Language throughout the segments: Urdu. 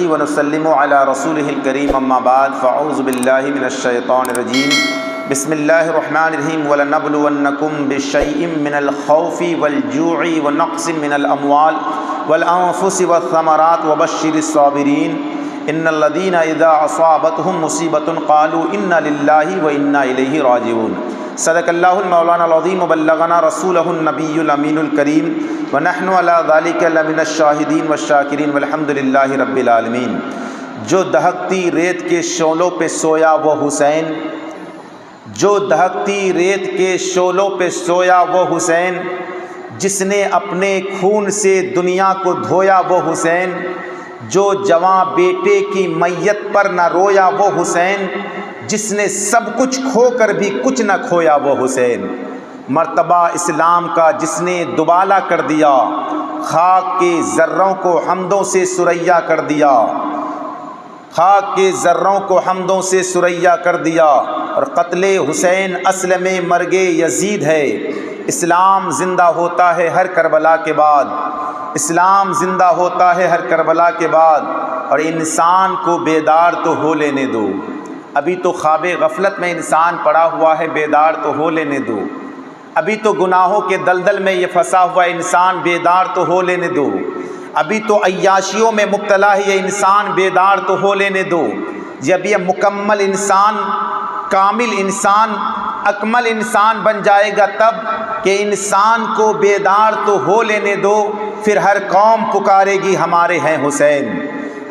ونسلم علی رسولہ الکریم اما بعد فاعوذ باللہ من الشیطان الرجیم بسم اللہ الرحمن الرحیم وَلَنَبْلُوَنَّكُمْ بِشَيْءٍ مِّنَ الْخَوْفِ وَالْجُوعِ وَنَقْصٍ مِّنَ الْأَمْوَالِ وَالْأَنفُسِ وَالثَّمَرَاتِ وَبَشِّرِ الصَّابِرِينَ إِنَّ الَّذِينَ إِذَا أَصَابَتْهُمْ مُصِيبَةٌ قَالُوا إِنَّا لِلَّهِ وَإِنَّا إِلَيْهِ رَاجِعُونَ صدق اللہ المولانا العظیم وبلغنا رسولہ النبی الامین الکریم ونحن علی ذلک لمن الشاہدین والشاکرین والحمد للہ رب العالمین۔ جو دہکتی ریت کے شعلوں پہ سویا وہ حسین، جو دہکتی ریت کے شعلوں پہ سویا وہ حسین، جس نے اپنے خون سے دنیا کو دھویا وہ حسین، جو جواں بیٹے کی میت پر نہ رویا وہ حسین، جس نے سب کچھ کھو کر بھی کچھ نہ کھویا وہ حسین۔ مرتبہ اسلام کا جس نے دوبالا کر دیا، خاک کے ذروں کو حمدوں سے ثریا کر دیا، خاک کے ذروں کو حمدوں سے ثریا کر دیا، اور قتل حسین اصل میں مرگ یزید ہے۔ اسلام زندہ ہوتا ہے ہر کربلا کے بعد، اسلام زندہ ہوتا ہے ہر کربلا کے بعد، اور انسان کو بیدار تو ہو لینے دو۔ ابھی تو خواب غفلت میں انسان پڑا ہوا ہے، بیدار تو ہو لینے دو۔ ابھی تو گناہوں کے دلدل میں یہ پھنسا ہوا انسان، بیدار تو ہو لینے دو۔ ابھی تو عیاشیوں میں مبتلا ہے یہ انسان، بیدار تو ہو لینے دو۔ جب یہ مکمل انسان، کامل انسان، اکمل انسان بن جائے گا تب کہ انسان کو بیدار تو ہو لینے دو۔ پھر ہر قوم پکارے گی ہمارے ہیں حسین،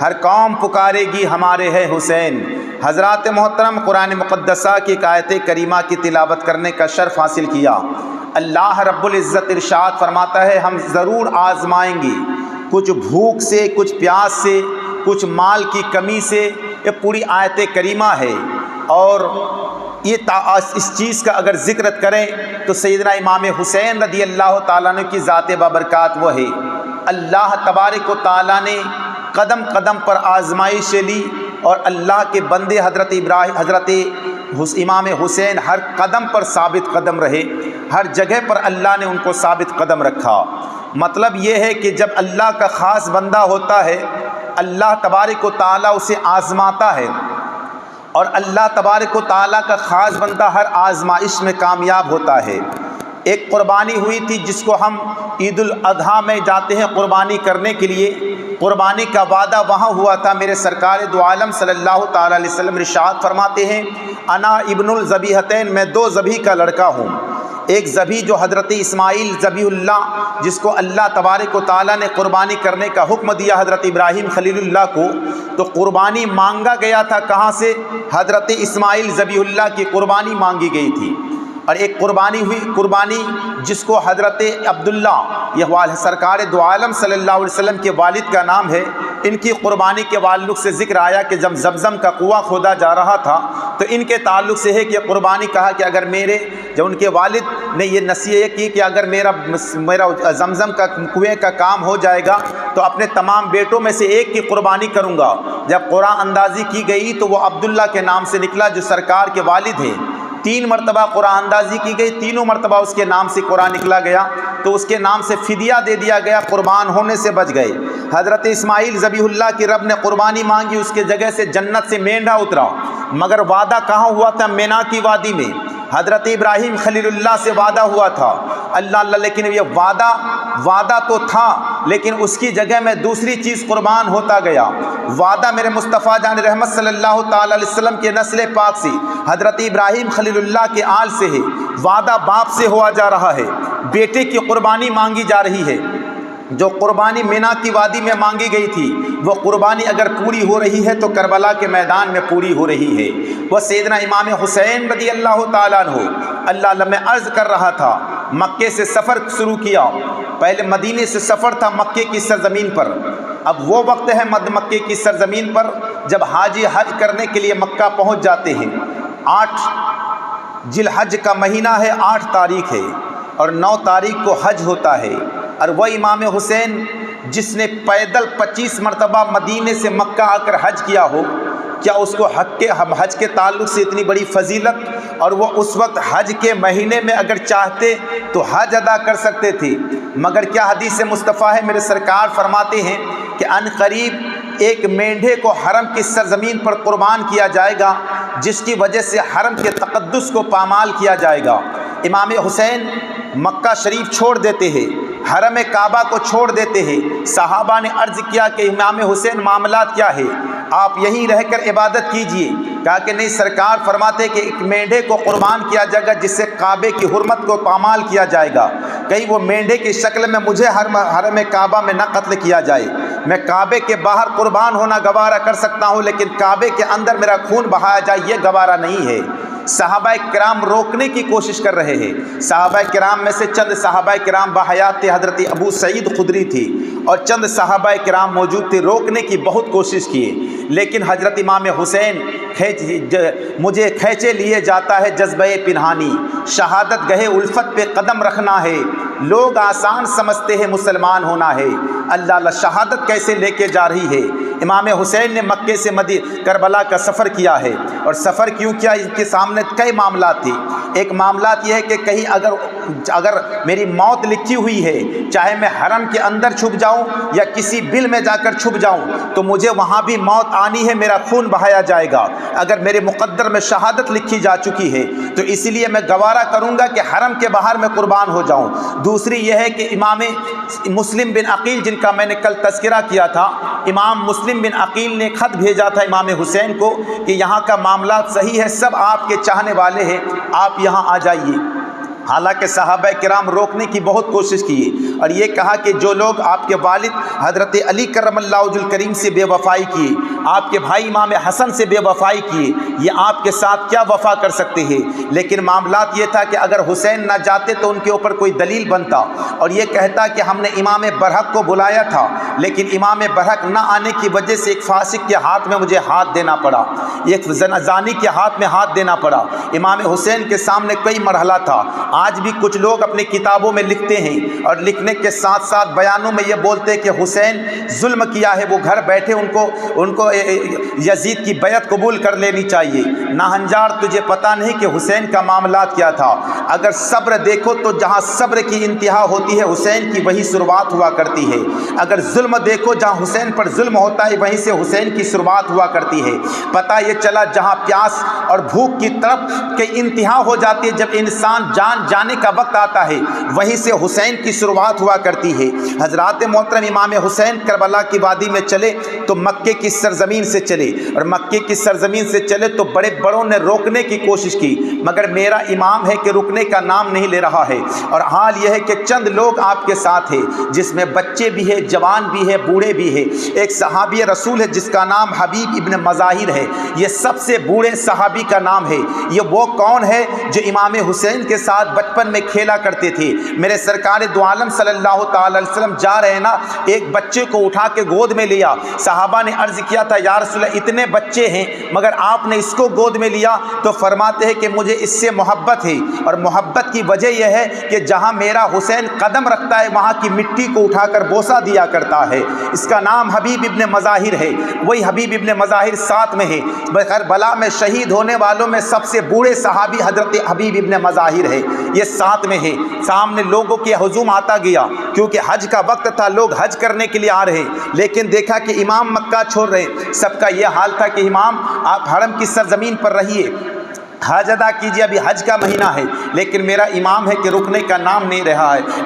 ہر قوم پکارے گی ہمارے ہیں حسین۔ حضرات محترم، قرآن مقدسہ کی ایک آیت کریمہ کی تلاوت کرنے کا شرف حاصل کیا۔ اللہ رب العزت ارشاد فرماتا ہے ہم ضرور آزمائیں گے، کچھ بھوک سے، کچھ پیاس سے، کچھ مال کی کمی سے۔ یہ پوری آیت کریمہ ہے، اور یہ اس چیز کا اگر ذکر کریں تو سیدنا امام حسین رضی اللہ تعالیٰ عنہ کی ذات بابرکات وہ ہے۔ اللہ تبارک و تعالیٰ نے قدم قدم پر آزمائشیں لی، اور اللہ کے بندے حضرت امام حسین ہر قدم پر ثابت قدم رہے، ہر جگہ پر اللہ نے ان کو ثابت قدم رکھا۔ مطلب یہ ہے کہ جب اللہ کا خاص بندہ ہوتا ہے، اللہ تبارک و تعالیٰ اسے آزماتا ہے، اور اللہ تبارک و تعالیٰ کا خاص بندہ ہر آزمائش میں کامیاب ہوتا ہے۔ ایک قربانی ہوئی تھی جس کو ہم عید الاضحیٰ میں جاتے ہیں قربانی کرنے کے لیے، قربانی کا وعدہ وہاں ہوا تھا۔ میرے سرکار دو عالم صلی اللہ تعالیٰ علیہ وسلم ارشاد فرماتے ہیں انا ابن الذبیحتین، میں دو ذبیح کا لڑکا ہوں۔ ایک ذبیح جو حضرت اسماعیل ذبیح اللہ، جس کو اللہ تبارک و تعالیٰ نے قربانی کرنے کا حکم دیا حضرت ابراہیم خلیل اللہ کو، تو قربانی مانگا گیا تھا کہاں سے؟ حضرت اسماعیل ذبیح اللہ کی قربانی مانگی گئی تھی۔ اور ایک قربانی ہوئی، قربانی جس کو حضرت عبداللہ، یہ سرکار دو عالم صلی اللہ علیہ وسلم کے والد کا نام ہے، ان کی قربانی کے تعلق سے ذکر آیا کہ جب زمزم کا کنواں کھودا جا رہا تھا تو ان کے تعلق سے ہے کہ قربانی کہا کہ اگر جب ان کے والد نے یہ نصیحت کی کہ اگر میرا زمزم کا کنویں کا کام ہو جائے گا تو اپنے تمام بیٹوں میں سے ایک کی قربانی کروں گا۔ جب قرآن اندازی کی گئی تو وہ عبداللہ کے نام سے نکلا جو سرکار کے والد ہیں۔ 3 مرتبہ قرآن اندازی کی گئی، تینوں مرتبہ اس کے نام سے قرآن نکلا گیا، تو اس کے نام سے فدیہ دے دیا گیا، قربان ہونے سے بچ گئے۔ حضرت اسماعیل ذبیح اللہ کی رب نے قربانی مانگی، اس کے جگہ سے جنت سے مینڈھا اترا، مگر وعدہ کہاں ہوا تھا؟ مینا کی وادی میں۔ حضرت ابراہیم خلیل اللہ سے وعدہ ہوا تھا، اللہ لیکن یہ وعدہ تو تھا، لیکن اس کی جگہ میں دوسری چیز قربان ہوتا گیا۔ وعدہ میرے مصطفیٰ جان رحمت صلی اللہ تعالیٰ علیہ وسلم کے نسل پاک سے، حضرت ابراہیم خلیل اللہ کے آل سے ہے، وعدہ باپ سے ہوا جا رہا ہے، بیٹے کی قربانی مانگی جا رہی ہے۔ جو قربانی مینا کی وادی میں مانگی گئی تھی وہ قربانی اگر پوری ہو رہی ہے تو کربلا کے میدان میں پوری ہو رہی ہے۔ وہ سیدنا امام حسین رضی اللہ تعالیٰ عنہ، اللہ میں عرض کر رہا تھا، مکے سے سفر شروع کیا، پہلے مدینے سے سفر تھا مکے کی سرزمین پر۔ اب وہ وقت ہے مکے کی سرزمین پر جب حاجی حج کرنے کے لیے مکہ پہنچ جاتے ہیں۔ 8 ذی الحج کا مہینہ ہے، 8 تاریخ ہے، اور 9 تاریخ کو حج ہوتا ہے۔ اور وہ امام حسین جس نے پیدل 25 مرتبہ مدینے سے مکہ آ کر حج کیا ہو، کیا اس کو حج کے تعلق سے اتنی بڑی فضیلت؟ اور وہ اس وقت حج کے مہینے میں اگر چاہتے تو حج ادا کر سکتے تھے، مگر کیا حدیث مصطفیٰ ہے، میرے سرکار فرماتے ہیں کہ ان قریب ایک مینڈھے کو حرم کی سرزمین پر قربان کیا جائے گا، جس کی وجہ سے حرم کے تقدس کو پامال کیا جائے گا۔ امام حسین مکہ شریف چھوڑ دیتے ہیں، حرم کعبہ کو چھوڑ دیتے ہیں۔ صحابہ نے عرض کیا کہ امام حسین معاملات کیا ہے، آپ یہیں رہ کر عبادت کیجئے۔ کہا کہ نہیں، سرکار فرماتے کہ ایک مینڈھے کو قربان کیا جائے گا جس سے کعبے کی حرمت کو پامال کیا جائے گا، کہیں وہ مینڈھے کی شکل میں مجھے حرم کعبہ میں نہ قتل کیا جائے۔ میں کعبے کے باہر قربان ہونا گوارا کر سکتا ہوں، لیکن کعبے کے اندر میرا خون بہایا جائے یہ گوارا نہیں ہے۔ صحابہ کرام روکنے کی کوشش کر رہے ہیں۔ صحابہ کرام میں سے چند صحابہ کرام باحیات تھے، حضرت ابو سعید خدری تھی اور چند صحابہ کرام موجود تھے، روکنے کی بہت کوشش کیے، لیکن حضرت امام حسین مجھے کھینچے لیے جاتا ہے جذبہ پنہانی، شہادت گہے الفت پہ قدم رکھنا ہے، لوگ آسان سمجھتے ہیں مسلمان ہونا ہے، اللہ اللہ شہادت کیسے لے کے جا رہی ہے۔ امام حسین نے مکے سے کربلا کا سفر کیا ہے، اور سفر کیوں کیا، ان کے سامنے کئی معاملات تھے۔ ایک معاملات یہ ہے کہ کہیں اگر میری موت لکھی ہوئی ہے، چاہے میں حرم کے اندر چھپ جاؤں یا کسی بل میں جا کر چھپ جاؤں، تو مجھے وہاں بھی موت آنی ہے، میرا خون بہایا جائے گا۔ اگر میرے مقدر میں شہادت لکھی جا چکی ہے تو اسی لیے میں گوارا کروں گا کہ حرم کے باہر میں قربان ہو جاؤں۔ دوسری یہ ہے کہ امام مسلم بن عقیل، جن کا میں نے کل تذکرہ کیا تھا، امام مسلم بن عقیل نے خط بھیجا تھا امام حسین کو کہ یہاں کا معاملات صحیح ہے، سب آپ کے چاہنے والے ہیں، آپ یہاں آ جائیے۔ حالانکہ صحابہ کرام روکنے کی بہت کوشش کی اور یہ کہا کہ جو لوگ آپ کے والد حضرت علی کرم اللہ وجہ الکریم سے بے وفائی کیے، آپ کے بھائی امام حسن سے بے وفائی کیے، یہ آپ کے ساتھ کیا وفا کر سکتے ہیں۔ لیکن معاملات یہ تھا کہ اگر حسین نہ جاتے تو ان کے اوپر کوئی دلیل بنتا اور یہ کہتا کہ ہم نے امام برحق کو بلایا تھا، لیکن امام برحق نہ آنے کی وجہ سے ایک فاسق کے ہاتھ میں مجھے ہاتھ دینا پڑا، ایک زانی کے ہاتھ میں ہاتھ دینا پڑا۔ امام حسین کے سامنے کئی مرحلہ تھا۔ آج بھی کچھ لوگ اپنی کتابوں میں لکھتے ہیں اور لکھنے کے ساتھ ساتھ بیانوں میں یہ بولتے ہیں کہ حسین ظلم کیا ہے، وہ گھر بیٹھے ان کو یزید کی بیعت قبول کر لینی چاہیے۔ ناہنجار، تجھے پتہ نہیں کہ حسین کا معاملات کیا تھا۔ اگر صبر دیکھو تو جہاں صبر کی انتہا ہوتی ہے حسین کی وہی شروعات ہوا کرتی ہے۔ اگر ظلم دیکھو جہاں حسین پر ظلم ہوتا ہے وہیں سے حسین کی شروعات ہوا کرتی ہے۔ پتہ یہ چلا جہاں پیاس اور بھوک کی طرف کی انتہا ہو جاتی ہے، جب انسان جانے کا وقت آتا ہے وہیں سے حسین کی شروعات ہوا کرتی ہے۔ حضرات محترم، امام حسین کربلا کی وادی میں چلے تو مکے کی سرزمین سے چلے، اور مکے کی سرزمین سے چلے تو بڑے بڑوں نے روکنے کی کوشش کی، مگر میرا امام ہے کہ رکنے کا نام نہیں لے رہا ہے۔ اور حال یہ ہے کہ چند لوگ آپ کے ساتھ ہیں، جس میں بچے بھی ہیں، جوان بھی ہیں، بوڑھے بھی ہیں۔ ایک صحابی رسول ہے جس کا نام حبیب ابن مظاہر ہے، یہ سب سے بوڑھے صحابی کا نام ہے۔ یہ وہ کون ہے جو امام حسین کے ساتھ بچپن میں کھیلا کرتے تھے؟ میرے سرکار دو عالم صلی اللہ تعالی علیہ وسلم جا رہے نا، ایک بچے کو اٹھا کے گود میں لیا۔ صحابہ نے عرض کیا تھا یا رسول اللہ اتنے بچے ہیں مگر آپ نے اس کو گود میں لیا؟ تو فرماتے ہیں کہ مجھے اس سے محبت ہے، اور محبت کی وجہ یہ ہے کہ جہاں میرا حسین قدم رکھتا ہے وہاں کی مٹی کو اٹھا کر بوسہ دیا کرتا ہے۔ اس کا نام حبیب ابن مظاہر ہے۔ وہی حبیب ابن مظاہر ساتھ میں ہے۔ کربلا میں شہید ہونے والوں میں سب سے بوڑھے صحابی حضرت حبیب ابن مظاہر ہے، یہ ساتھ میں ہے۔ سامنے لوگوں کے ہجوم آتا گیا کیونکہ حج کا وقت تھا، لوگ حج کرنے کے لیے آ رہے، لیکن دیکھا کہ امام مکہ چھوڑ رہے۔ سب کا یہ حال تھا کہ امام آپ حرم کی سرزمین پر رہیے، حج ادا کیجیے، ابھی حج کا مہینہ ہے، لیکن میرا امام ہے کہ رکنے کا نام نہیں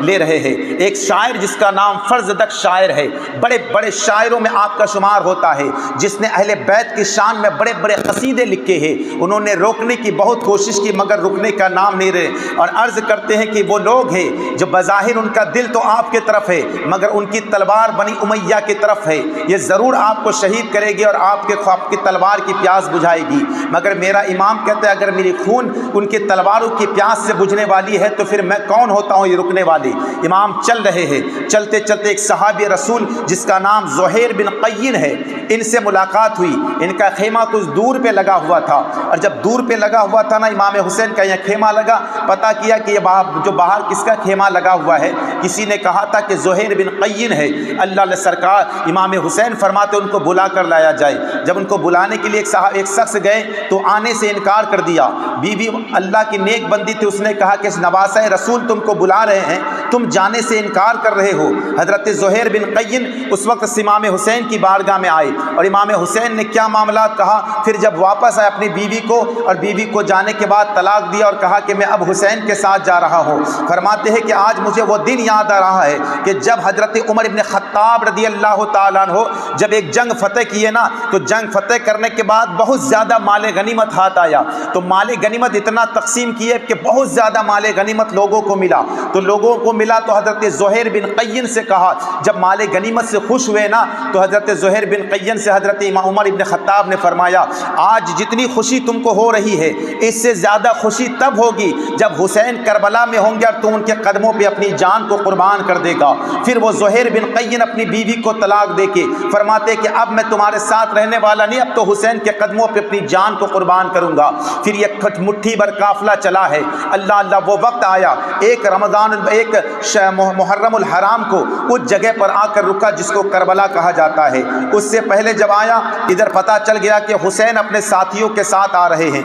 لے رہے ہیں۔ ایک شاعر جس کا نام فرزدق شاعر ہے، بڑے بڑے شاعروں میں آپ کا شمار ہوتا ہے، جس نے اہل بیت کی شان میں بڑے بڑے قصیدے لکھے ہیں۔ انہوں نے روکنے کی بہت کوشش کی مگر رکنے کا نام نہیں رہے، اور عرض کرتے ہیں کہ وہ لوگ ہیں جو بظاہر ان کا دل تو آپ کی طرف ہے مگر ان کی تلوار بنی امیہ کی طرف ہے، یہ ضرور آپ کو شہید کرے گی اور آپ کی تلوار کی پیاس بجھائے گی۔ مگر میرا امام کہتے ہیں اگر میری خون ان کے تلواروں کی پیاس سے بجھنے والی ہے تو پھر میں کون ہوتا ہوں یہ رکنے والے؟ امام چل رہے ہیں، چلتے چلتے ایک صحابی رسول جس کا نام زہیر بن قین ہے، ان سے ملاقات ہوئی۔ ان کا خیمہ کچھ دور پہ لگا ہوا تھا، اور جب دور پہ لگا ہوا تھا نا امام حسین کا یہ خیمہ لگا، پتہ کیا کہ یہ جو باہر کس کا خیمہ لگا ہوا ہے؟ کسی نے کہا تھا کہ زہیر بن قین ہے۔ اللہ علیہ سرکار امام حسین فرماتے ان کو بلا کر لایا جائے۔ جب ان کو بلانے کے لیے ایک شخص گئے تو آنے سے انکار کر دیا۔ بیوی اللہ کی نیک بندی تھی، اس نے کہا کہ نواسہ رسول تم کو بلا رہے ہیں، تم جانے سے انکار کر رہے ہو۔ حضرت زہیر بن قین اس وقت امام حسین کی بارگاہ میں آئے اور امام حسین نے کیا معاملات کہا، پھر جب واپس آئے اپنی بیوی کو، اور بیوی کو جانے کے بعد طلاق دیا اور کہا کہ میں اب حسین کے ساتھ جا رہا ہوں۔ فرماتے ہیں کہ آج مجھے وہ دن یاد آ رہا ہے کہ جب حضرت عمر بن خطاب رضی اللہ تعالیٰ عنہ جب ایک جنگ فتح کیے نا، تو جنگ فتح کرنے کے بعد بہت زیادہ مال غنیمت ہاتھ آیا، تو مال غنیمت اتنا تقسیم کیے کہ بہت زیادہ مال غنیمت لوگوں کو ملا، تو لوگوں کو ملا تو حضرت زہیر بن قین سے کہا، جب مال غنیمت سے خوش ہوئے نا تو حضرت زہیر بن قین سے حضرت امام عمر بن خطاب نے فرمایا آج جتنی خوشی تم کو ہو رہی ہے اس سے زیادہ خوشی تب ہوگی جب حسین کربلا میں ہوں گے اور تم ان کے قدموں پہ اپنی جان کو قربان کر دے گا۔ پھر وہ زہیر بن قین اپنی بیوی کو طلاق دے کے فرماتے کہ اب میں تمہارے ساتھ رہنے والا نہیں، اب تو حسین کے قدموں پہ اپنی جان کو قربان کروں گا۔ پھر یہ مٹھی بھر قافلہ چلا ہے، اللہ اللہ وہ وقت آیا ایک محرم الحرام کو اس جگہ پر آ کر رکا جس کو کربلا کہا جاتا ہے۔ اس سے پہلے جب آیا ادھر پتہ چل گیا کہ حسین اپنے ساتھیوں کے ساتھ آ رہے ہیں،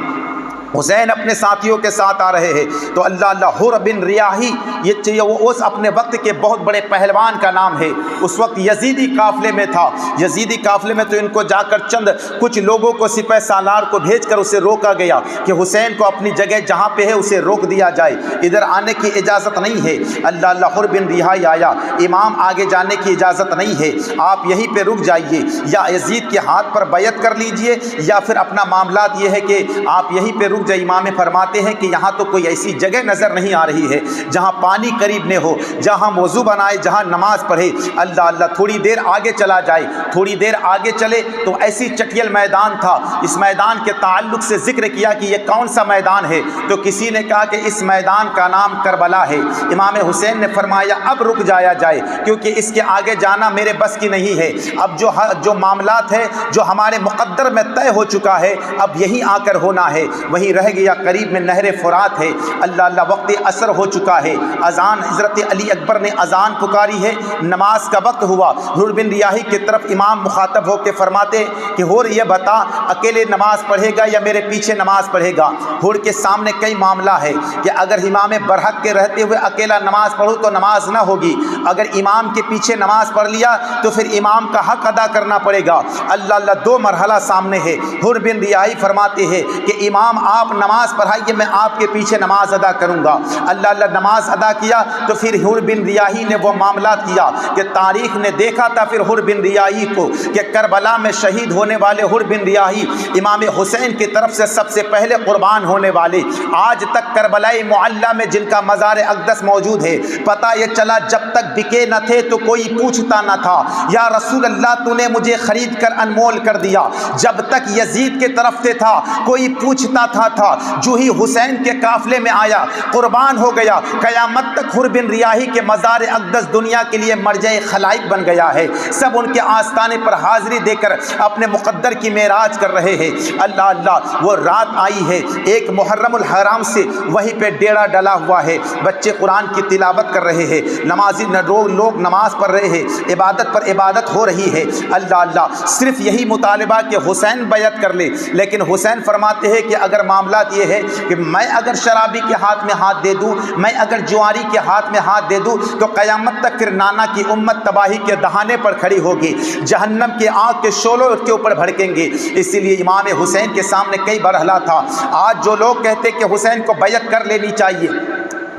حسین اپنے ساتھیوں کے ساتھ آ رہے ہیں، تو اللہ اللہ حر بن ریاحی یہ وہ اس اپنے وقت کے بہت بڑے پہلوان کا نام ہے، اس وقت یزیدی قافلے میں تھا۔ یزیدی قافلے میں تو ان کو جا کر چند کچھ لوگوں کو سپہ سالار کو بھیج کر اسے روکا گیا کہ حسین کو اپنی جگہ جہاں پہ ہے اسے روک دیا جائے، ادھر آنے کی اجازت نہیں ہے۔ اللہ اللہ حر بن ریاحی آیا، امام آگے جانے کی اجازت نہیں ہے، آپ یہیں پہ رک جائیے، یا یزید کے ہاتھ پر بیعت کر لیجئے یا پھر اپنا معاملات یہ ہے کہ آپ یہیں پہ رک جائیے۔ امام فرماتے ہیں کہ یہاں تو کوئی ایسی جگہ نظر نہیں آ رہی ہے جہاں پانی قریب نہ ہو، جہاں وضو بنائے، جہاں نماز پڑھے۔ اللہ اللہ تھوڑی دیر آگے چلا جائے، تھوڑی دیر آگے چلے تو ایسی چٹیل میدان تھا، اس میدان کے تعلق سے ذکر کیا کہ یہ کون سا میدان ہے، تو کسی نے کہا کہ اس میدان کا نام کربلا ہے۔ امام حسین نے فرمایا اب رک جایا جائے کیونکہ اس کے آگے جانا میرے بس کی نہیں ہے، اب جو معاملات ہے جو ہمارے مقدر میں طے ہو چکا ہے اب یہی آ کر ہونا ہے، وہی رہ گیا، قریب میں نہر فرات ہے۔ اللہ اللہ وقت عصر ہو چکا ہے، اذان حضرت علی اکبر نے اذان پکاری ہے، نماز کا وقت ہوا۔ حر بن ریاحی کی طرف امام مخاطب ہو کے فرماتے کہ حر یہ بتا اکیلے نماز پڑھے گا یا میرے پیچھے نماز پڑھے گا؟ حر کے سامنے کئی معاملہ ہے کہ اگر امام برحق کے رہتے ہوئے اکیلا نماز پڑھوں تو نماز نہ ہوگی، اگر امام کے پیچھے نماز پڑھ لیا تو پھر امام کا حق ادا کرنا پڑے گا۔ اللہ اللہ دو مرحلہ سامنے ہے۔ حر بن ریاحی فرماتے ہیں کہ امام آپ نماز پڑھائیے، میں آپ کے پیچھے نماز ادا کروں گا۔ اللہ اللہ نماز ادا کیا تو پھر حر بن ریاحی نے وہ معاملات کیا کہ تاریخ نے دیکھا تھا پھر حر بن ریاحی کو کہ کربلا میں شہید ہونے والے حر بن ریاحی امام حسین کی طرف سے سب سے پہلے قربان ہونے والے، آج تک کربلائے معلیٰ میں جن کا مزار اقدس موجود ہے، پتہ یہ چلا جب تک بکے نہ تھے تو کوئی پوچھتا نہ تھا، یا رسول اللہ تو نے مجھے خرید کر انمول کر دیا، جب تک یزید کے طرف سے تھا کوئی پوچھتا تھا، جو ہی حسین کے قافلے میں آیا قربان ہو گیا، قیامت تک حر بن ریاحی کے مزار اقدس دنیا کے لیے مرجع خلائق بن گیا ہے، سب ان کے آستانے پر حاضری دے کر اپنے مقدر کی معراج کر رہے ہیں۔ اللہ اللہ وہ رات آئی ہے، ایک محرم الحرام سے وہیں پہ ڈیرا ڈلا ہوا ہے، بچے قرآن کی تلاوت کر رہے ہیں، نمازی لوگ نماز پڑھ رہے ہیں، عبادت پر عبادت ہو رہی ہے۔ اللہ اللہ صرف یہی مطالبہ کہ حسین بیعت کر لے، لیکن حسین فرماتے ہیں کہ اگر معاملات یہ ہے کہ میں اگر شرابی کے ہاتھ میں ہاتھ دے دوں، میں اگر جواری کے ہاتھ میں ہاتھ دے دوں تو قیامت تک پھر نانا کی امت تباہی کے دہانے پر کھڑی ہوگی، جہنم کے آگ کے شعلوں اس کے اوپر بھڑکیں گے۔ اسی لیے امام حسین کے سامنے کئی مرحلہ تھا۔ آج جو لوگ کہتے کہ حسین کو بیعت کر لینی چاہیے،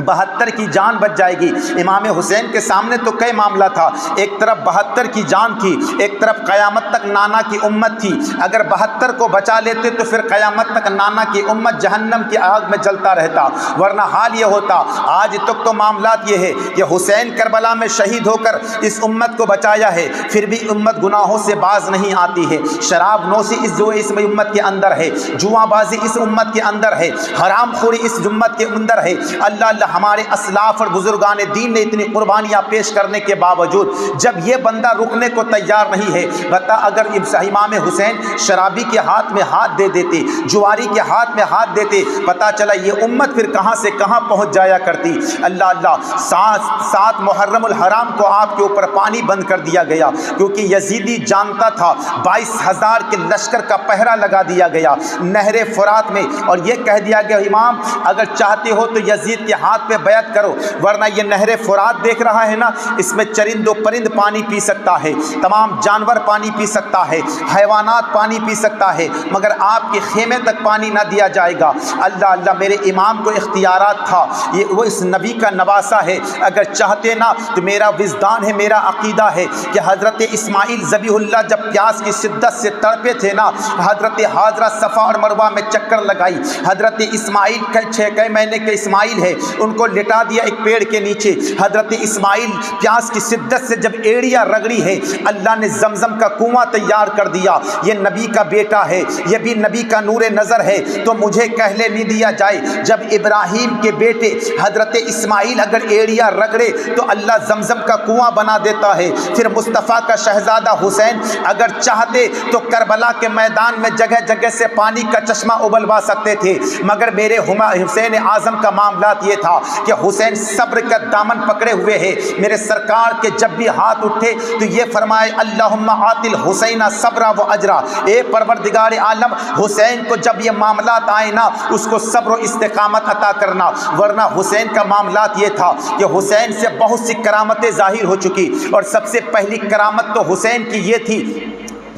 72 کی جان بچ جائے گی، امام حسین کے سامنے تو کئی معاملہ تھا، ایک طرف 72 کی جان تھی، ایک طرف قیامت تک نانا کی امت تھی، اگر 72 کو بچا لیتے تو پھر قیامت تک نانا کی امت جہنم کی آگ میں جلتا رہتا، ورنہ حال یہ ہوتا۔ آج تک تو معاملات یہ ہے کہ حسین کربلا میں شہید ہو کر اس امت کو بچایا ہے، پھر بھی امت گناہوں سے باز نہیں آتی ہے، شراب نوشی اس امت کے اندر ہے، جوا بازی اس امت کے اندر ہے، حرام خوری اس امت کے اندر ہے۔ اللہ اللہ ہمارے اسلاف اور بزرگان دین نے اتنی قربانیاں پیش کرنے کے باوجود جب یہ بندہ رکنے کو تیار نہیں ہے، بتا اگر امام حسین شرابی کے ہاتھ میں ہاتھ دے دیتے، جواری کے ہاتھ میں ہاتھ دیتے، پتا چلا یہ امت پھر کہاں سے کہاں پہنچ جایا کرتی۔ اللہ اللہ، سات محرم الحرام کو آپ کے اوپر پانی بند کر دیا گیا، کیونکہ یزیدی جانتا تھا 22,000 کے لشکر کا پہرا لگا دیا گیا نہر فرات میں، اور یہ کہہ دیا گیا امام اگر چاہتے ہو تو یزید کے ہاتھ پہ بیعت کرو، ورنہ یہ نہر فرات دیکھ رہا ہے نا، اس میں چرند و پرند پانی پی سکتا ہے، تمام جانور پانی پی سکتا ہے، حیوانات پانی پی سکتا ہے، مگر آپ کے خیمے تک پانی نہ دیا جائے گا۔ اللہ اللہ، میرے امام کو اختیارات تھا، وہ اس نبی کا نواسا ہے، اگر چاہتے نا تو میرا وجدان ہے، میرا عقیدہ ہے کہ حضرت اسماعیل ذبیح اللہ جب پیاس کی شدت سے تڑپے تھے نا، حضرت حاضرہ صفا اور مروہ میں چکر لگائی، حضرت اسماعیل 6 مہینے کے اسماعیل ہے، ان کو لٹا دیا ایک پیڑ کے نیچے، حضرت اسماعیل پیاس کی شدت سے جب ایڑیاں رگڑی ہے، اللہ نے زمزم کا کنواں تیار کر دیا، یہ نبی کا بیٹا ہے، یہ بھی نبی کا نور نظر ہے، تو مجھے کہلے نہیں دیا جائے جب ابراہیم کے بیٹے حضرت اسماعیل اگر ایڑیاں رگڑے تو اللہ زمزم کا کنواں بنا دیتا ہے، پھر مصطفیٰ کا شہزادہ حسین اگر چاہتے تو کربلا کے میدان میں جگہ جگہ سے پانی کا چشمہ ابلوا سکتے تھے، مگر میرے حسین اعظم کا معاملات یہ تھا کہ حسین صبر کا دامن پکڑے ہوئے ہے، میرے سرکار کے جب بھی ہاتھ اٹھے تو یہ فرمائے اللہم آت الحسین صبرا و اجرا، اے پروردگار عالم حسین کو جب یہ معاملات آئے نا اس کو صبر و استقامت عطا کرنا، ورنہ حسین کا معاملات یہ تھا کہ حسین سے بہت سی کرامتیں ظاہر ہو چکی، اور سب سے پہلی کرامت تو حسین کی یہ تھی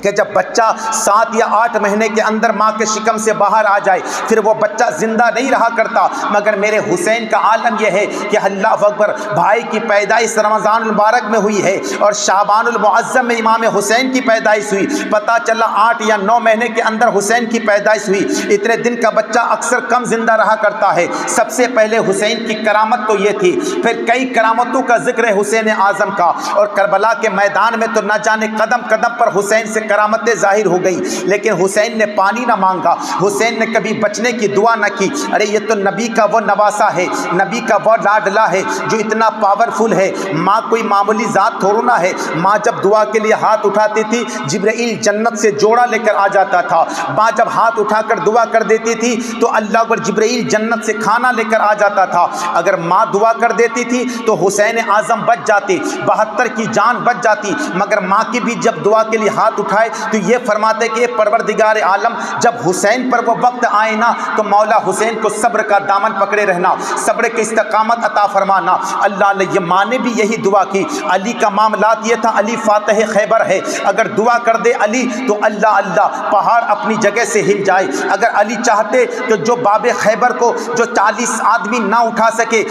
کہ جب بچہ 7 یا 8 مہینے کے اندر ماں کے شکم سے باہر آ جائے پھر وہ بچہ زندہ نہیں رہا کرتا، مگر میرے حسین کا عالم یہ ہے کہ اللہ اکبر، بھائی کی پیدائش رمضان المبارک میں ہوئی ہے اور شعبان المعظم میں امام حسین کی پیدائش ہوئی، پتہ چلا 8 یا 9 مہینے کے اندر حسین کی پیدائش ہوئی، اتنے دن کا بچہ اکثر کم زندہ رہا کرتا ہے۔ سب سے پہلے حسین کی کرامت تو یہ تھی، پھر کئی کرامتوں کا ذکر ہے حسین اعظم کا، اور کربلا کے میدان میں تو نہ جانے قدم قدم پر حسین سے کرامتیں ظاہر ہو گئی، لیکن حسین نے پانی نہ مانگا، حسین نے کبھی بچنے کی دعا نہ کی، ارے یہ تو نبی کا وہ نواسا ہے، نبی کا وہ لاڈلا ہے جو اتنا پاورفل ہے، ماں کوئی معمولی ذات تھوڑو نہ ہے، ماں جب دعا کے لیے ہاتھ اٹھاتی تھی جبرائیل جنت سے جوڑا لے کر آ جاتا تھا، ماں جب ہاتھ اٹھا کر دعا کر دیتی تھی تو اللہ اکبر جبرائیل جنت سے کھانا لے کر آ جاتا تھا، اگر ماں دعا کر دیتی تھی تو حسین اعظم بچ جاتے، 72 کی جان بچ جاتی، مگر ماں کی بھی جب دعا کے لیے ہاتھ اٹھائے تو یہ فرماتے کہ پروردگار عالم جب حسین پر وہ وقت آئے نا تو مولا حسین کو صبر کا دامن پکڑے رہنا، صبر کی استقامت عطا فرمانا۔ اللہ نے یہ ماں نے بھی یہی دعا کی، علی کا معاملات یہ تھا، علی فاتح خیبر ہے، اگر دعا کر دے علی تو اللہ اللہ پہاڑ اپنی جگہ سے ہل جائے، اگر علی چاہتے تو جو باب خیبر کو جو 40 آدمی نہ اٹھا سکے،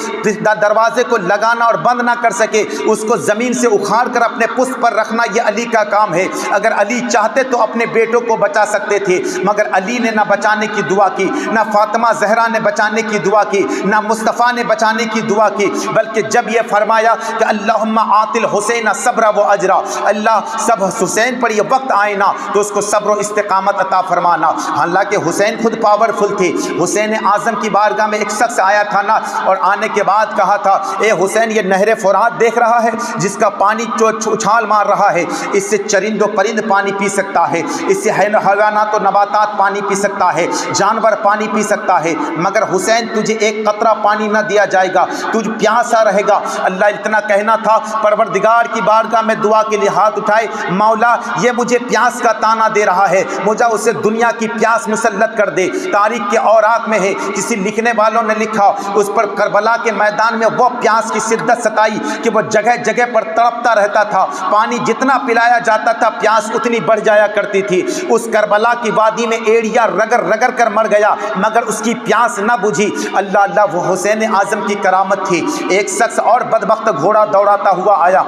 دروازے کو لگانا اور بند نہ کر سکے، اس کو زمین سے اکھاڑ کر اپنے پشت پر رکھنا یہ علی کا کام ہے، اگر علی چاہتے تو اپنے بیٹوں کو بچا سکتے تھے، مگر علی نے نہ بچانے کی دعا کی، نہ فاطمہ زہرا نے بچانے کی دعا کی، نہ مصطفیٰ نے بچانے کی دعا کی، بلکہ جب یہ فرمایا کہ اللہم آت الحسین صبرا و اجرا، اللہ سب حسین پر یہ وقت آئے نا تو اس کو صبر و استقامت عطا فرمانا۔ حالانکہ حسین خود پاورفل تھے، حسین اعظم کی بارگاہ میں ایک شخص آیا تھا نا، اور آنے کے بعد کہا تھا اے حسین یہ نہر فرات دیکھ رہا ہے جس کا پانی اچھال مار رہا ہے، اس سے چرند و پرند پانی پی سکتا ہے، اس سے حیوانات و نباتات پانی پی سکتا ہے، جانور پانی پی سکتا ہے، مگر حسین تجھے ایک قطرہ پانی نہ دیا جائے گا، تجھ پیاسا رہے گا۔ اللہ اتنا کہنا تھا، پروردگار کی بارگاہ میں دعا کے لیے ہاتھ اٹھائے، مولا یہ مجھے پیاس کا تانا دے رہا ہے، مجھے اسے دنیا کی پیاس مسلط کر دے۔ تاریخ کے اوراق میں ہے، کسی لکھنے والوں نے لکھا اس پر کربلا کے میدان میں وہ پیاس کی شدت ستائی کہ وہ جگہ جگہ پر تڑپتا رہتا تھا، پانی جتنا پلایا جاتا تھا پیاس اتنی بڑھ جایا کرتی تھی، اس کربلا کی وادی میں ایڑیاں رگڑ رگڑ کر مر گیا مگر اس کی پیاس نہ بجھی۔ اللہ اللہ، وہ حسین اعظم کی کرامت تھی۔ ایک شخص اور بدبخت گھوڑا دوڑاتا ہوا آیا،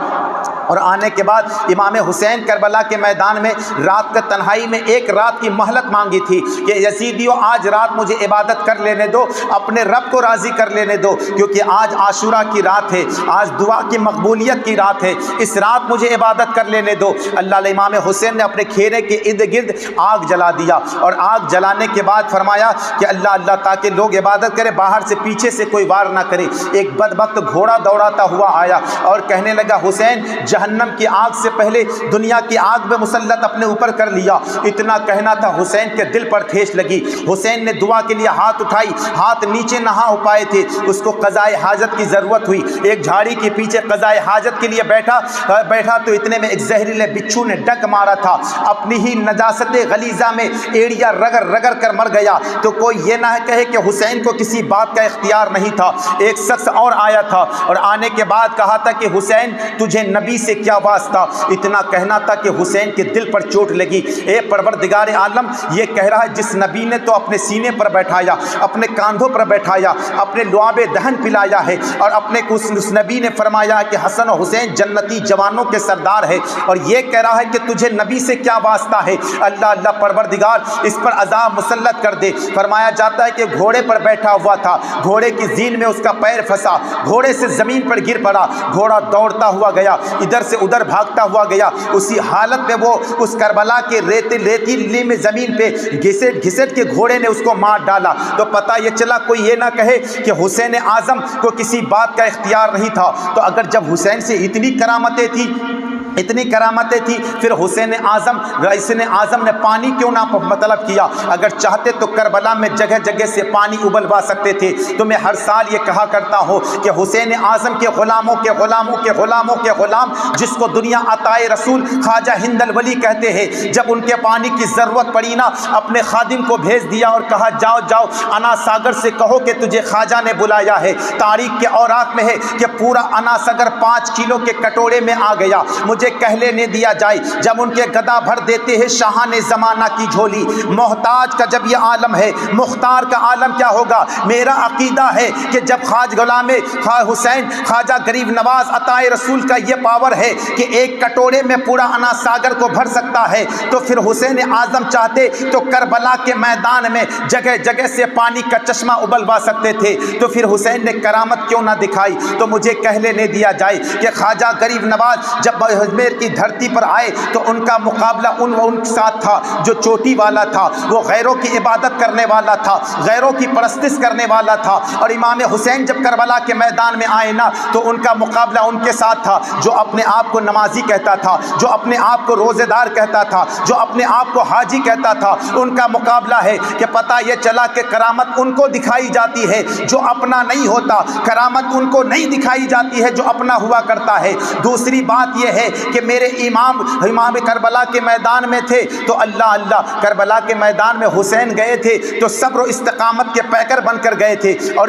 اور آنے کے بعد امام حسین کربلا کے میدان میں رات کا تنہائی میں ایک رات کی مہلت مانگی تھی کہ یزیدیوں آج رات مجھے عبادت کر لینے دو، اپنے رب کو راضی کر لینے دو، کیونکہ آج عاشورہ کی رات ہے، آج دعا کی مقبولیت کی رات ہے، اس رات مجھے عبادت کر لینے دو۔ اللہ علیہ امام حسین نے اپنے کھیرے کے ارد گرد آگ جلا دیا، اور آگ جلانے کے بعد فرمایا کہ اللہ اللہ تاکہ لوگ عبادت کرے، باہر سے پیچھے سے کوئی وار نہ کرے۔ ایک بدبخت گھوڑا دوڑاتا ہوا آیا اور کہنے لگا حسین جہنم کی آگ سے پہلے دنیا کی آگ میں مسلط اپنے اوپر کر لیا۔ اتنا کہنا تھا، حسین کے دل پر ٹھیس لگی۔ حسین نے دعا کے لیے ہاتھ اٹھائی، ہاتھ نیچے نہ ہو پائے تھے، اس کو قضائے حاجت کی ضرورت ہوئی۔ ایک جھاڑی کے پیچھے قضائے حاجت کے لیے بیٹھا تو اتنے میں ایک زہریلے بچھو نے ڈنک مارا تھا، اپنی ہی نجاست غلیظہ میں ایڑیا رگڑ رگڑ کر مر گیا۔ تو کوئی یہ نہ کہے کہ حسین کو کسی بات کا اختیار نہیں تھا۔ ایک شخص اور آیا تھا اور آنے کے بعد کہا تھا کہ حسین تجھے نبی سے کیا واسطہ؟ اتنا کہنا تھا کہ حسین کے دل پر چوٹ لگی۔ اے پروردگار عالم، یہ کہہ رہا ہے جس نبی نے تو اپنے سینے پر بیٹھایا، اپنے کاندھوں پر بیٹھایا، اپنے لعاب دہن پلایا ہے، اور اپنے اس نبی نے فرمایا کہ حسن و حسین جنتی جوانوں کے سردار ہے، اور یہ کہہ رہا ہے کہ تجھے نبی سے کیا واسطہ ہے؟ اللہ اللہ پروردگار اس پر عذاب مسلط کر دے۔ فرمایا جاتا ہے کہ گھوڑے پر بیٹھا ہوا تھا، گھوڑے کی زین میں اس کا پیر پھنسا، گھوڑے سے زمین پر گر پڑا، گھوڑا دوڑتا ہوا گیا، ادھر سے ادھر بھاگتا ہوا گیا۔ اسی حالت میں وہ اس کربلا کے ریتیلی میں زمین پہ گھسٹ گھسٹ کے گھوڑے نے اس کو مار ڈالا۔ تو پتہ یہ چلا کوئی یہ نہ کہے کہ حسین اعظم کو کسی بات کا اختیار نہیں تھا۔ تو اگر جب حسین سے اتنی کرامتیں تھی پھر حسین اعظم نے پانی کیوں نہ مطلب کیا؟ اگر چاہتے تو کربلا میں جگہ جگہ سے پانی ابلوا سکتے تھے۔ تو میں ہر سال یہ کہا کرتا ہوں کہ حسین اعظم کے غلاموں کے غلاموں کے غلاموں کے غلام، جس کو دنیا عطائے رسول خواجہ ہند الولی کہتے ہیں، جب ان کے پانی کی ضرورت پڑی نا، اپنے خادم کو بھیج دیا اور کہا جاؤ جاؤ انا ساگر سے کہو کہ تجھے خواجہ نے بلایا ہے۔ تاریخ کے اوراق میں ہے کہ پورا انا ساگر 5 کلو کے کٹورے میں آ گیا، مجھے کہہ لینے دیا جائے۔ جب ان کے گدا بھر دیتے ہیں شاہان زمانہ کی جھولی، محتاج کا جب یہ عالم ہے، مختار کا عالم کیا ہوگا؟ میرا عقیدہ ہے کہ جب غلام حسین خواجہ غریب نواز عطائے رسول کا یہ پاور ہے کہ ایک کٹورے میں پورا انا ساگر کو بھر سکتا ہے، تو پھر حسین اعظم چاہتے تو کربلا کے میدان میں جگہ جگہ سے پانی کا چشمہ ابلوا سکتے تھے۔ تو پھر حسین نے کرامت کیوں نہ دکھائی؟ تو مجھے کہہ لینے دیا جائے کہ خواجہ غریب نواز جب اجمیر کی دھرتی پر آئے تو ان کا مقابلہ ان ساتھ تھا جو چوٹی والا تھا، وہ غیروں کی عبادت کرنے والا تھا، غیروں کی پرستش کرنے والا تھا۔ اور امام حسین جب کربلا کے میدان میں آئے نا، تو ان کا مقابلہ ان کے ساتھ تھا جو اپنے آپ کو نمازی کہتا تھا، جو اپنے آپ کو روزے دار کہتا تھا، جو اپنے آپ کو حاجی کہتا تھا۔ ان کا مقابلہ ہے کہ پتہ یہ چلا کہ کرامت ان کو دکھائی جاتی ہے جو اپنا نہیں ہوتا، کرامت ان کو نہیں دکھائی جاتی ہے جو اپنا ہوا کرتا ہے۔ دوسری بات یہ ہے کہ میرے امام کربلا کے میدان میں تھے تو اللہ کربلا کے میدان میں حسین گئے تھے تو صبر و استقامت کے پیکر بن کر گئے تھے، اور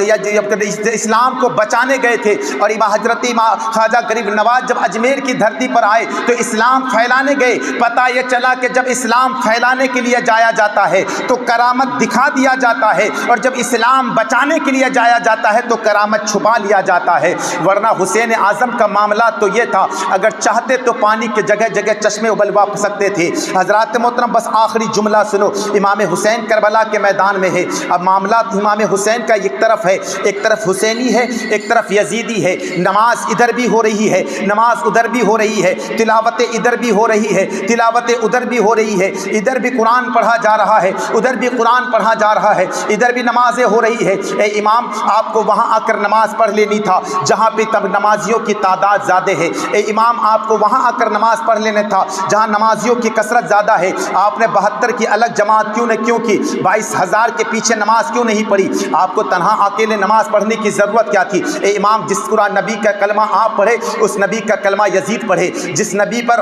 اسلام کو بچانے گئے تھے۔ اور حضرت خواجہ غریب نواز جب اجمیر کی دھرتی پر آئے تو اسلام پھیلانے گئے۔ پتہ یہ چلا کہ جب اسلام پھیلانے کے لیے جایا جاتا ہے تو کرامت دکھا دیا جاتا ہے، اور جب اسلام بچانے کے لیے جایا جاتا ہے تو کرامت چھپا لیا جاتا ہے۔ ورنہ حسین اعظم کا معاملہ تو یہ تھا، اگر چاہتے تو پانی کے جگہ جگہ چشمے ابلوا سکتے تھے۔ حضرات محترم، بس آخری جملہ سنو، امام حسین کربلا کے میدان میں ہے۔ اب معاملات امام حسین کا ایک طرف ہے، ایک طرف حسینی ہے، ایک طرف یزیدی ہے۔ نماز ادھر بھی ہو رہی ہے، نماز ادھر بھی ہو رہی ہے، تلاوت ادھر بھی ہو رہی ہے، تلاوت ادھر بھی ہو رہی ہے، ادھر بھی قرآن پڑھا جا رہا ہے، ادھر بھی قرآن پڑھا جا رہا ہے، ادھر بھی نمازیں ہو رہی ہے۔ اے امام، آپ کو وہاں آ کر نماز پڑھ لینی تھا جہاں پہ تب نمازیوں کی تعداد زیادہ ہے۔ اے امام، آپ کو وہاں آ کر نماز پڑھ لینا تھا جہاں نمازیوں کی کثرت زیادہ ہے۔ آپ نے 72 کی الگ جماعت کیوں کی؟ 22,000 کے پیچھے نماز کیوں نہیں پڑھی؟ آپ کو تنہا اکیلے نماز پڑھنے کی ضرورت کیا تھی؟ اے امام، جس قرآن نبی کا کلمہ آپ پڑھے اس نبی کا کلمہ یزید پڑھے، جس نبی پر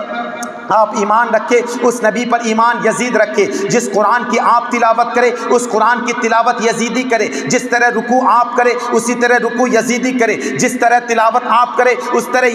آپ ایمان رکھے، اس نبی پر ایمان یزید رکھے، جس قرآن کی آپ تلاوت کرے اس قرآن کی تلاوت یزیدی کرے، جس طرح رکوع آپ کرے اسی طرح رکوع یزیدی کرے، جس طرح تلاوت آپ کرے اس طرح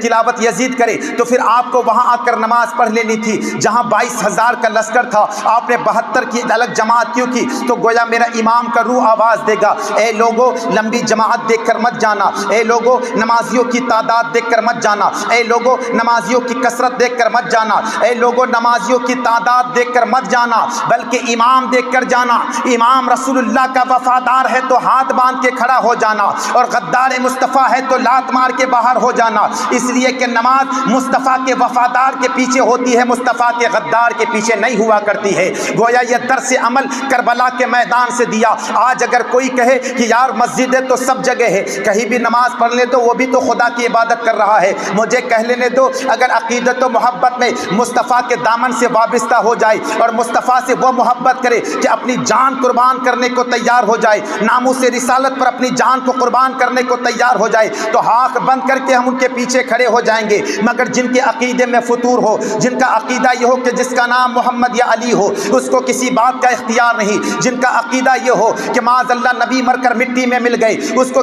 تلاوت یزید کرے، تو پھر آپ کو وہاں آ کر نماز پڑھ لینی تھی۔ جہاں 22,000 کا لشکر تھا آپ نے 72 کی الگ جماعت کیوں کی؟ تو گویا میرا امام کا روح آواز دے گا، اے لوگوں لمبی جماعت دیکھ کر مت جانا، اے لوگوں نمازیوں کی تعداد دیکھ کر مت جانا، اے لوگوں نمازیوں کی کثرت دیکھ کر مت جانا، اے لوگوں نمازیوں کی تعداد دیکھ کر مت جانا، بلکہ امام دیکھ کر جانا۔ امام رسول اللہ کا وفادار ہے تو ہاتھ باندھ کے کھڑا ہو جانا، اور غدار مصطفیٰ ہے تو لات مار کے باہر ہو جانا، اس لیے کہ نماز مصطفیٰ کے وفادار کے پیچھے ہوتی ہے، مصطفیٰ کے غدار کے پیچھے نہیں ہوا کرتی ہے۔ گویا یہ درس عمل کربلا کے میدان سے دیا۔ آج اگر کوئی کہے کہ یار مسجد ہے تو سب جگہ ہے، کہیں بھی نماز پڑھ لے تو وہ بھی تو خدا کی عبادت کر رہا ہے، مجھے کہہ لینے دو، اگر عقیدت و محبت میں مصطفیٰ کے دامن سے وابستہ ہو جائے اور مصطفیٰ سے وہ محبت کرے کہ اپنی جان قربان کرنے کو تیار ہو جائے، ناموس رسالت پر اپنی جان کو قربان کرنے کو تیار ہو جائے، تو آنکھ بند کر کے ہم ان کے پیچھے کھڑے ہو جائیں گے۔ مگر جن کے عقیدے میں فطور ہو، جن کا عقیدہ یہ ہو کہ جس کا نام محمد یا علی ہو اس کو کسی بات کا اختیار نہیں، جن کا عقیدہ یہ ہو کہ معاذ اللہ نبی مر کر مٹی میں مل گئے، اس کو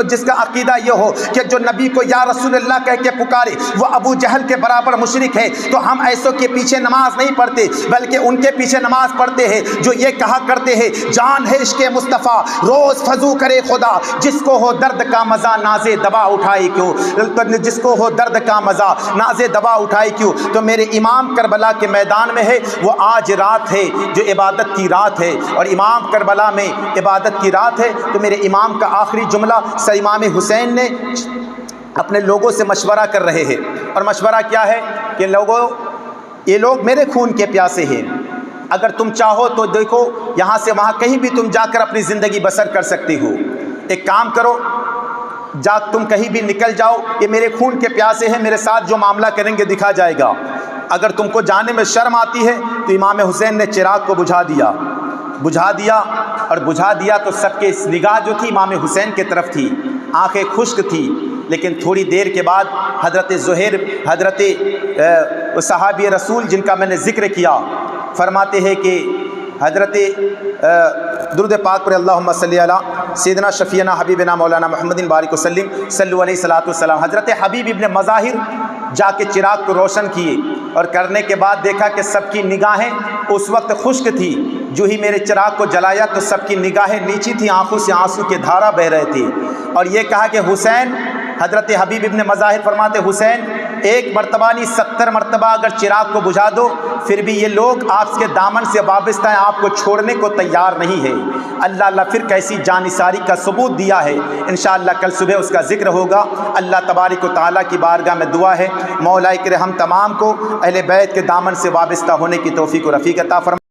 جس کا عقیدہ یہ ہو کہ جو نبی کو یا رسول اللہ کہہ کے پکارے وہ ابو جہل کے برابر مشرک ہے، تو ہم ایسوں کے پیچھے نماز نہیں پڑھتے، بلکہ ان کے پیچھے نماز پڑھتے ہیں جو یہ کہا کرتے ہیں جان ہے عشق مصطفیٰ روز فضو کرے خدا، جس کو ہو درد کا مزہ ناز دوا اٹھائے کیوں، جس کو ہو درد کا مزہ ناز دوا اٹھائے کیوں۔ تو میرے امام کربلا کے میدان میں ہے، وہ آج رات ہے جو عبادت کی رات ہے، اور امام کربلا میں عبادت کی رات ہے۔ تو میرے امام کا آخری جملہ سر امام حسین نے اپنے لوگوں سے مشورہ کر رہے ہیں، اور مشورہ کیا ہے کہ لوگوں یہ لوگ میرے خون کے پیاسے ہیں، اگر تم چاہو تو دیکھو یہاں سے وہاں کہیں بھی تم جا کر اپنی زندگی بسر کر سکتی ہو، ایک کام کرو تم کہیں بھی نکل جاؤ، یہ میرے خون کے پیاسے ہیں، میرے ساتھ جو معاملہ کریں گے دکھا جائے گا۔ اگر تم کو جانے میں شرم آتی ہے تو امام حسین نے چراغ کو بجھا دیا، اور بجھا دیا تو سب کے نگاہ جو تھی امام حسین کے طرف تھی، آنکھیں خشک تھی، لیکن تھوڑی دیر کے بعد حضرت زہیر، حضرت صحابی رسول جن کا میں نے ذکر کیا، فرماتے ہیں کہ حضرت درود پاک پر اللہم صلی علی سیدنا شفیعنا حبیبنا مولانا محمد بارک وسلم صلو علیہ الصلوۃ والسلام۔ حضرت حبیب ابن مظاہر جا کے چراغ کو روشن کیے، اور کرنے کے بعد دیکھا کہ سب کی نگاہیں اس وقت خشک تھی، جو ہی میرے چراغ کو جلایا تو سب کی نگاہیں نیچی تھیں، آنکھوں سے آنسو کے دھارا بہ رہے تھے، اور یہ کہا کہ حسین، حضرت حبیب ابن مظاہر فرماتے حسین ایک مرتبہ نہیں 70 مرتبہ اگر چراغ کو بجھا دو پھر بھی یہ لوگ آپ کے دامن سے وابستہ ہیں، آپ کو چھوڑنے کو تیار نہیں ہے۔ اللہ پھر کیسی جانثاری کا ثبوت دیا ہے، انشاءاللہ کل صبح اس کا ذکر ہوگا۔ اللہ تبارک و تعالیٰ کی بارگاہ میں دعا ہے مولا کرم تمام کو اہل بیت کے دامن سے وابستہ ہونے کی توفیق و رفیق عطا فرمائے۔